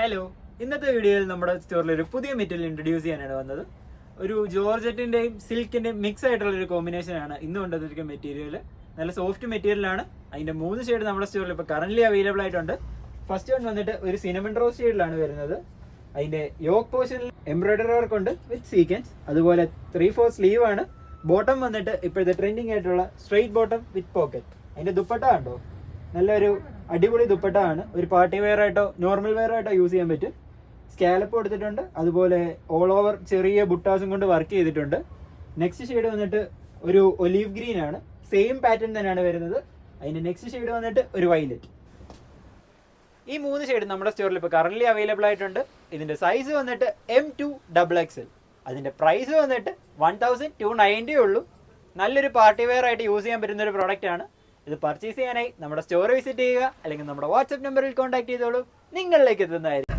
Hello, ഇന്നത്തെ വീഡിയോയിൽ നമ്മുടെ സ്റ്റോറിൽ ഒരു പുതിയ മെറ്റീരിയൽ ഇൻട്രൊഡ്യൂസ് ചെയ്യാനാണ് വന്നത്. ഒരു ജോർജറ്റിന്റെയും സിൽക്കിന്റെയും മിക്സ് ആയിട്ടുള്ള ഒരു കോമ്പിനേഷനാണ് ഇന്ന് കൊണ്ടുവന്നിരിക്കുന്ന മെറ്റീരിയൽ. നല്ല സോഫ്റ്റ് മെറ്റീരിയലാണ്. അതിന്റെ 3 ഷെയ്ഡ് നമ്മുടെ സ്റ്റോറിൽ ഇപ്പോൾ കറന്റ് അവൈലബിൾ ആയിട്ടുണ്ട്. ഫസ്റ്റ് വൺ വന്നിട്ട് ഒരു സിനമൺ റോസ് ഷെയ്ഡിലാണ് വരുന്നത്. അതിന്റെ യോക്ക് പോർഷനിൽ എംബ്രോയിഡറി വർക്ക് ഉണ്ട് വിത്ത് സീക്വൻസ്. അതുപോലെ 3/4 സ്ലീവ് ആണ്. ബോട്ടം വന്നിട്ട് ഇപ്പോഴത്തെ ട്രെൻഡിങ് ആയിട്ടുള്ള സ്ട്രെയിറ്റ് ബോട്ടം വിത്ത് പോക്കറ്റ്. അതിന്റെ ദുപ്പട്ട കണ്ടോ, നല്ലൊരു അടിപൊളി ദുപ്പട്ട ആണ്. ഒരു പാർട്ടി വെയർ ആയിട്ടോ നോർമൽ വെയർ ആയിട്ടോ യൂസ് ചെയ്യാൻ പറ്റും. സ്കാലപ്പ് കൊടുത്തിട്ടുണ്ട്. അതുപോലെ ഓൾ ഓവർ ചെറിയ ബുട്ടാസും കൊണ്ട് വർക്ക് ചെയ്തിട്ടുണ്ട്. നെക്സ്റ്റ് ഷെയ്ഡ് വന്നിട്ട് ഒരു ഒലീവ് ഗ്രീൻ ആണ്. സെയിം പാറ്റേൺ തന്നെയാണ് വരുന്നത്. അതിന്റെ നെക്സ്റ്റ് ഷെയ്ഡ് വന്നിട്ട് ഒരു വയലറ്റ്. ഈ 3 ഷെയ്ഡ് നമ്മുടെ സ്റ്റോറിൽ ഇപ്പോൾ കറന്റ് അവൈലബിൾ ആയിട്ടുണ്ട്. ഇതിന്റെ സൈസ് വന്നിട്ട് M2XXL. അതിന്റെ പ്രൈസ് വന്നിട്ട് 1290 ഉള്ളൂ. നല്ലൊരു പാർട്ടി വെയർ ആയിട്ട് യൂസ് ചെയ്യാൻ പറ്റുന്ന ഒരു പ്രോഡക്റ്റ് ആണ്. ഇത് പർച്ചേസ് ചെയ്യാനായി നമ്മുടെ സ്റ്റോർ വിസിറ്റ് ചെയ്യുക, അല്ലെങ്കിൽ നമ്മുടെ വാട്സ്ആപ്പ് നമ്പറിൽ കോൺടാക്ട് ചെയ്തോളൂ. നിങ്ങളിലേക്ക് എത്തുന്നതായിരിക്കും.